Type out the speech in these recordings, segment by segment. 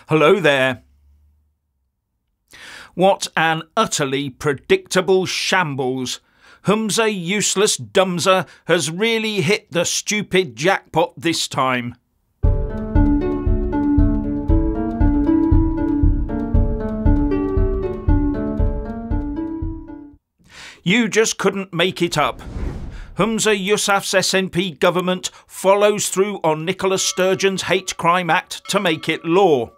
Hello there. What an utterly predictable shambles. Humza Useless Dumza has really hit the stupid jackpot this time. You just couldn't make it up. Humza Yousaf's SNP government follows through on Nicola Sturgeon's Hate Crime Act to make it law,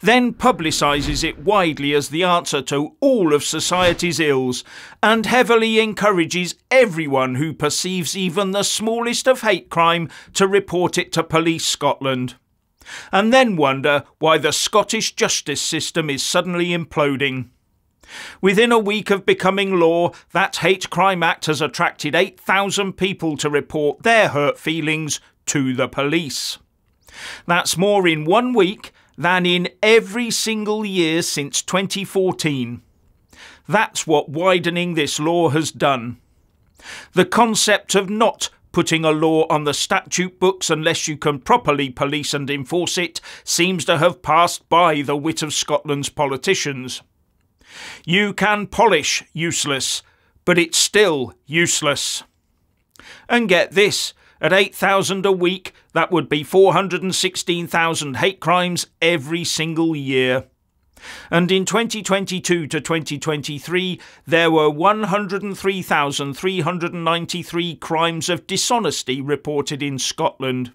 then publicises it widely as the answer to all of society's ills, and heavily encourages everyone who perceives even the smallest of hate crime to report it to Police Scotland, and then wonder why the Scottish justice system is suddenly imploding. Within a week of becoming law, that Hate Crime Act has attracted 8,000 people to report their hurt feelings to the police. That's more in 1 week than in every single year since 2014. That's what widening this law has done. The concept of not putting a law on the statute books unless you can properly police and enforce it seems to have passed by the wit of Scotland's politicians. You can polish useless, but it's still useless. And get this, at 8,000 a week, that would be 416,000 hate crimes every single year. And in 2022 to 2023, there were 103,393 crimes of dishonesty reported in Scotland.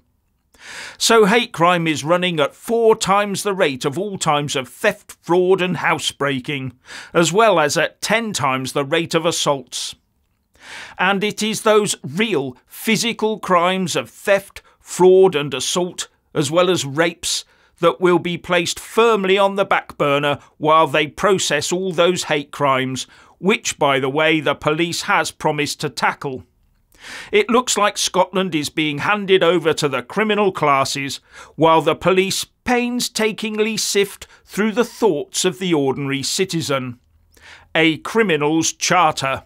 So hate crime is running at 4 times the rate of all times of theft, fraud and housebreaking, as well as at 10 times the rate of assaults. And it is those real physical crimes of theft, fraud and assault, as well as rapes, that will be placed firmly on the back burner while they process all those hate crimes, which, by the way, the police has promised to tackle. It looks like Scotland is being handed over to the criminal classes, while the police painstakingly sift through the thoughts of the ordinary citizen. A criminal's charter.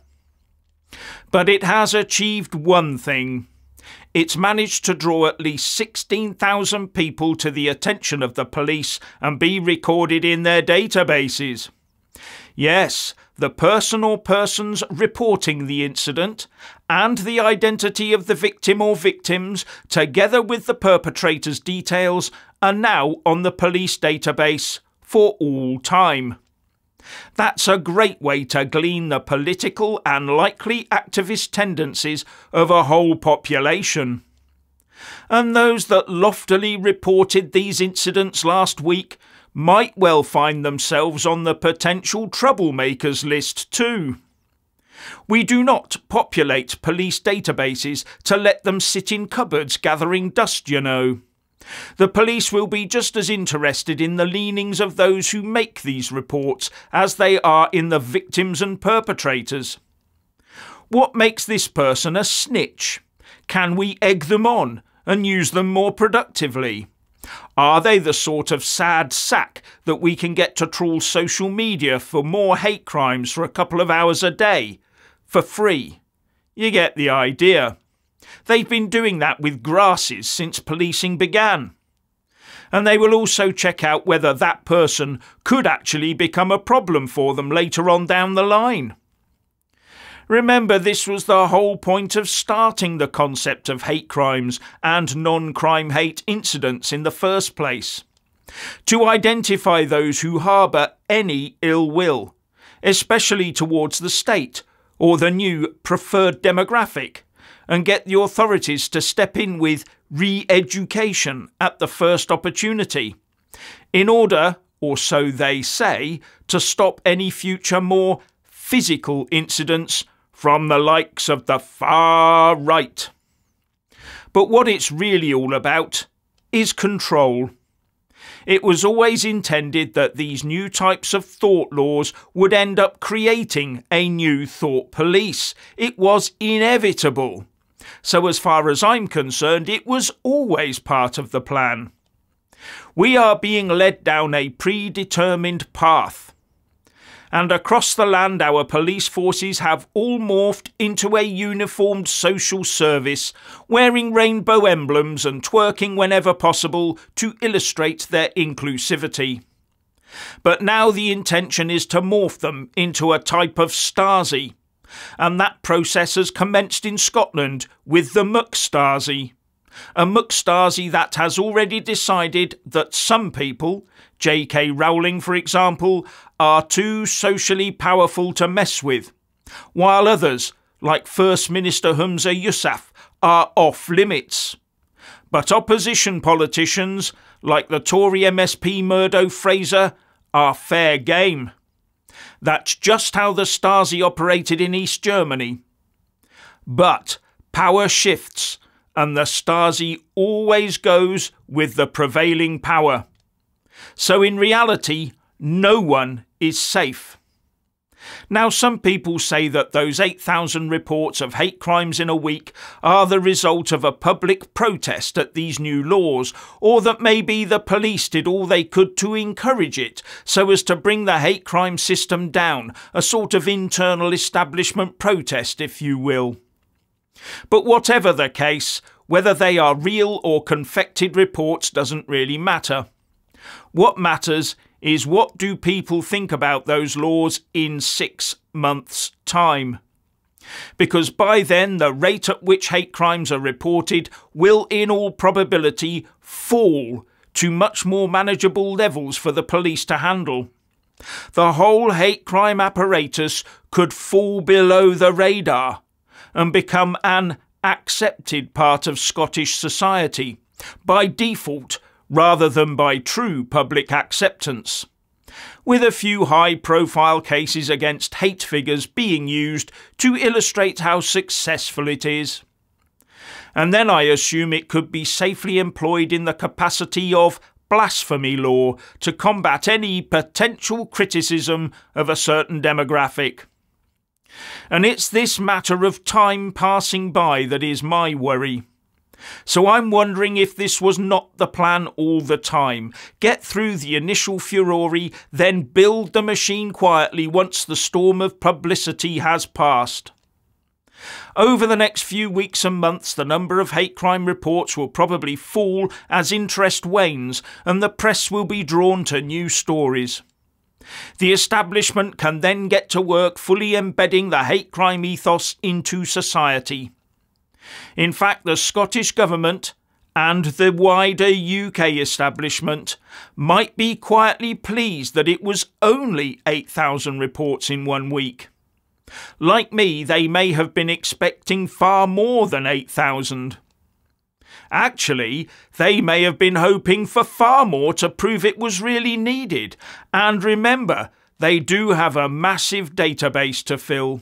But it has achieved one thing. It's managed to draw at least 16,000 people to the attention of the police and be recorded in their databases. Yes, the person or persons reporting the incident and the identity of the victim or victims, together with the perpetrator's details, are now on the police database for all time. That's a great way to glean the political and likely activist tendencies of a whole population. And those that loftily reported these incidents last week might well find themselves on the potential troublemakers list too. We do not populate police databases to let them sit in cupboards gathering dust, you know. The police will be just as interested in the leanings of those who make these reports as they are in the victims and perpetrators. What makes this person a snitch? Can we egg them on and use them more productively? Are they the sort of sad sack that we can get to trawl social media for more hate crimes for a couple of hours a day, for free? You get the idea. They've been doing that with grasses since policing began. And they will also check out whether that person could actually become a problem for them later on down the line. Remember, this was the whole point of starting the concept of hate crimes and non-crime hate incidents in the first place. To identify those who harbour any ill will, especially towards the state or the new preferred demographic, and get the authorities to step in with re-education at the first opportunity, in order, or so they say, to stop any future more physical incidents from the likes of the far right. But what it's really all about is control. It was always intended that these new types of thought laws would end up creating a new thought police. It was inevitable. So as far as I'm concerned, it was always part of the plan. We are being led down a predetermined path. And across the land our police forces have all morphed into a uniformed social service, wearing rainbow emblems and twerking whenever possible to illustrate their inclusivity. But now the intention is to morph them into a type of Stasi, and that process has commenced in Scotland with the McStasi. A McStasi that has already decided that some people, J.K. Rowling for example, are too socially powerful to mess with, while others, like First Minister Humza Useless, are off limits. But opposition politicians, like the Tory MSP Murdo Fraser, are fair game. That's just how the Stasi operated in East Germany. But power shifts, and the Stasi always goes with the prevailing power. So in reality, no one is safe. Now, some people say that those 8,000 reports of hate crimes in a week are the result of a public protest at these new laws, or that maybe the police did all they could to encourage it so as to bring the hate crime system down, a sort of internal establishment protest, if you will. But whatever the case, whether they are real or confected reports doesn't really matter. What matters is what do people think about those laws in 6 months' time? Because by then the rate at which hate crimes are reported will in all probability fall to much more manageable levels for the police to handle. The whole hate crime apparatus could fall below the radar and become an accepted part of Scottish society, by default rather than by true public acceptance, with a few high-profile cases against hate figures being used to illustrate how successful it is. And then I assume it could be safely employed in the capacity of blasphemy law to combat any potential criticism of a certain demographic. And it's this matter of time passing by that is my worry. So I'm wondering if this was not the plan all the time. Get through the initial furore, then build the machine quietly once the storm of publicity has passed. Over the next few weeks and months, the number of hate crime reports will probably fall as interest wanes and the press will be drawn to new stories. The establishment can then get to work fully embedding the hate crime ethos into society. In fact, the Scottish Government and the wider UK establishment might be quietly pleased that it was only 8,000 reports in 1 week. Like me, they may have been expecting far more than 8,000. Actually, they may have been hoping for far more to prove it was really needed. And remember, they do have a massive database to fill.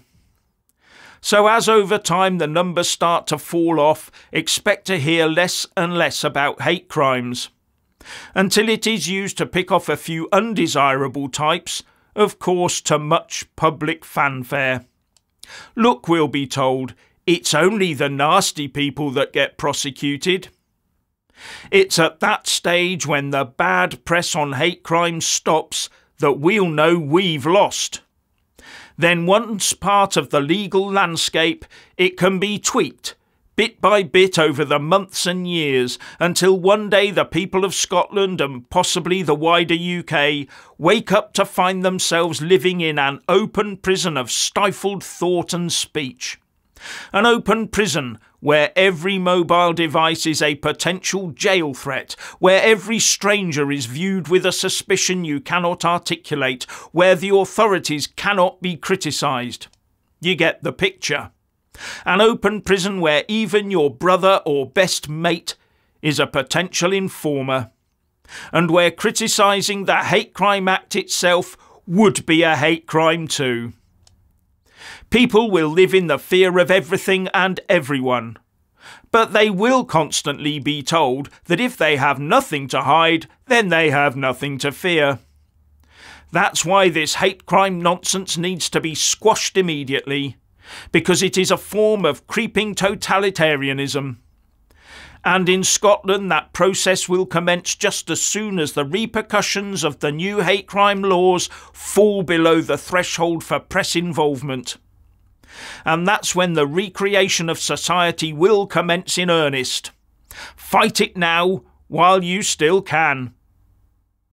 So as over time the numbers start to fall off, expect to hear less and less about hate crimes, until it is used to pick off a few undesirable types, of course to much public fanfare. Look, we'll be told, it's only the nasty people that get prosecuted. It's at that stage when the bad press on hate crimes stops that we'll know we've lost. Then once part of the legal landscape, it can be tweaked, bit by bit over the months and years, until one day the people of Scotland and possibly the wider UK wake up to find themselves living in an open prison of stifled thought and speech. An open prison where every mobile device is a potential jail threat, where every stranger is viewed with a suspicion you cannot articulate, where the authorities cannot be criticised. You get the picture. An open prison where even your brother or best mate is a potential informer, and where criticising the Hate Crime Act itself would be a hate crime too. People will live in the fear of everything and everyone, but they will constantly be told that if they have nothing to hide, then they have nothing to fear. That's why this hate crime nonsense needs to be squashed immediately, because it is a form of creeping totalitarianism. And in Scotland that process will commence just as soon as the repercussions of the new hate crime laws fall below the threshold for press involvement. And that's when the recreation of society will commence in earnest. Fight it now while you still can.